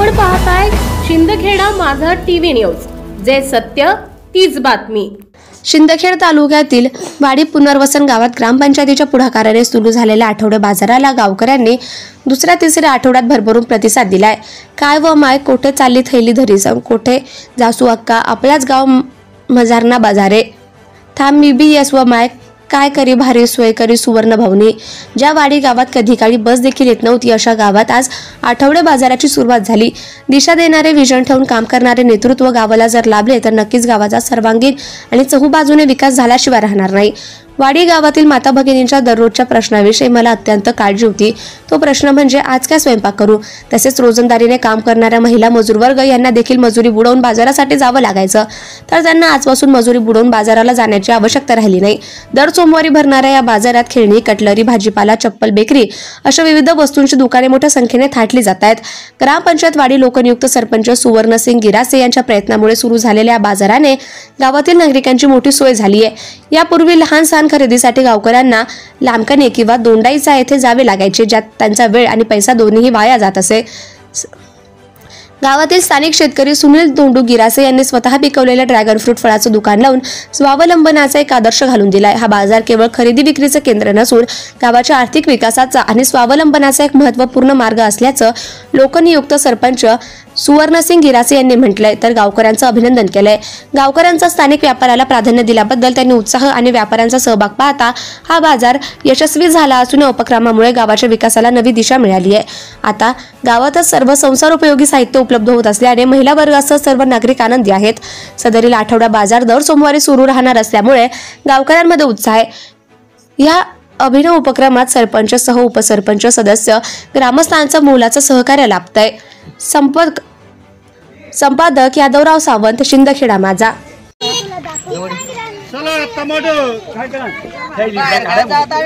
आपण पाहताय शिंदखेडा माझा टीव्ही न्यूज, जे सत्य तीच बातमी। शिंदखेडा तालुक्यातील वाडी पुनर्वसन गावात ग्रामपंचायतीच्या पुढाकाराने सुरू झालेल्या आठवडे बाजाराला गावकऱ्यांनी दुसऱ्या तिसऱ्या आठवड्यात भरभरून प्रतिसाद दिलाय। काय व माय कोठे चालली थैली धरी संग कोठे जासू अक्का आपल्याच गाव मजारना बाजारे थांब मी बी यस व माय काय करी भारी सोय करी सुवर्ण भवनी। ज्या वाडी गावात कधी काळी बस देखील येत नव्हती अशा गावात आज आठवडे बाजाराची सुरुवात झाली। दिशा देणारे विजन ठेवून काम करणारे नेतृत्व गावाला जर लाभले तर नक्कीच गावाचा सर्वांगीण आणि चहूबाजूने विकास झाल्याशिवाय राहणार नाही। वाडी गावातील माता भगिनींच्या दररोजच्या प्रश्नाविषयी मला अत्यंत काळजी होती। तो प्रश्न म्हणजे आज काय स्वयंपाक करू। तसेच रोजंदारीने काम करणाऱ्या महिला मजूर वर्ग यांना देखील मजुरी बुडवून बाजारासाठी जावं लागायचं, तर त्यांना आजपासून मजुरी बुडवून बाजाराला जाण्याची आवश्यकता राहिली नाही। दर सोमवारी भरणाऱ्या या बाजारात खेळणी, कटलरी, भाजीपाला, चप्पल, बेकरी अशा विविध वस्तूंची दुकाने मोठ्या संख्येने थाटली जात आहेत। ग्रामपंचायत वाडी लोकनियुक्त सरपंच सुवर्णसिंग गिरासे यांच्या प्रयत्नामुळे सुरू झालेल्या बाजाराने गावातील नागरिकांची मोठी सोय झाली आहे। यापूर्वी लहान सहान खरेदीसाठी गावकऱ्यांना लांबकणे किंवा दोंडाईचा येथे जावे लागायचे, ज्यात त्यांचा वेळ आणि पैसा दोन्हीही वाया जात असे। गावातील स्थानिक शेतकरी सुनील दोंडू गिरासे यांनी स्वतः पिकवलेल्या ड्रॅगन फ्रूट फळाचं दुकान लावून स्वावलंबनाचा एक आदर्श घालून दिलाय। हा बाजार केवळ खरेदी विक्रीचं केंद्र नसून गावाच्या आर्थिक विकासाचा आणि स्वावलंबनाचा एक महत्त्वपूर्ण मार्ग असल्याचं लोकनियुक्त सरपंच सुवर्णसिंग गिरासे यांनी म्हटलंय, तर गावकऱ्यांचं अभिनंदन केलंय। गावकऱ्यांचा स्थानिक व्यापाराला प्राधान्य दिल्याबद्दल त्यांनी उत्साह आणि व्यापाऱ्यांचा सहभाग पाहता हा बाजार यशस्वी झाला असून या उपक्रमामुळे गावाच्या विकासाला नवी दिशा मिळाली आहे। आता गावातच सर्व संसारोपयोगी साहित्य उपलब्ध होत असल्याने महिला वर्गासह सर्व नागरिक आनंदी आहेत। सदरील आठवडा बाजार दर सोमवारी सुरू राहणार असल्यामुळे गावकऱ्यांमध्ये उत्साह आहे। या अभिनव उपक्रमात सरपंच सह उपसरपंच सदस्य ग्रामस्थांचं मोलाचं सहकार्य लाभतंय। संपादक यादवराव सावंत, शिंदखेडा माझा।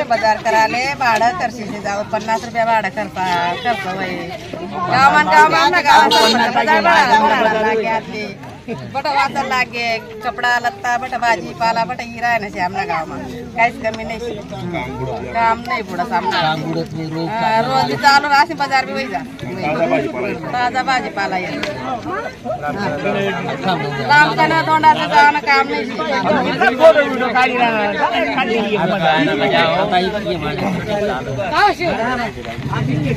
बाजार कराले भाडं करशील जाऊ 50 रुपया भाडं करता बट वाचा लागे कपड़ा लत्ता बट भाजी पाला बट हिरा है ना हमना गाँव में काहीच कमी नहीं काम नहीं बुढ़ा सामना रोज चालू राशि बाजार भी वही जा ताजा भाजी पाला ये राम का ना तोंडा से जाना काम नहीं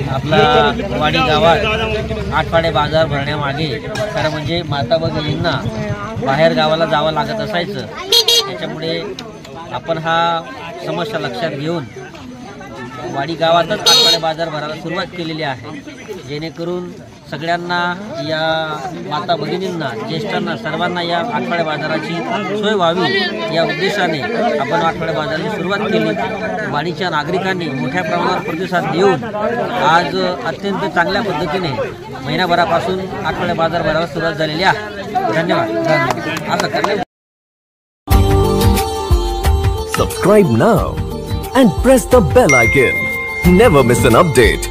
आपला वाडी गावात आठवडे बाजार भरण्यामागे खरं म्हणजे माता भगिनींना बाहेर गावाला जावं लागत असायचं। त्याच्यामुळे आपण हा समस्या लक्षात घेऊन वाडी गावातच आठवडे बाजार भरायला सुरुवात केलेली आहे, जेणेकरून सगळ्यांना या माता भगिनींना ज्येष्ठांना सर्वांना या आठवडे बाजाराची सोय व्हावी या उद्देशाने आपण आठवडे बाजाराची सुरुवात केली। वाडीच्या नागरिकांनी मोठ्या प्रमाणावर प्रतिसाद देऊन आज अत्यंत चांगल्या पद्धतीने महिनाभरापासून आठवडे बाजार भरायला सुरुवात झालेली आहे। धन्यवाद। असं करणे Subscribe now and press the bell icon. Never miss an update.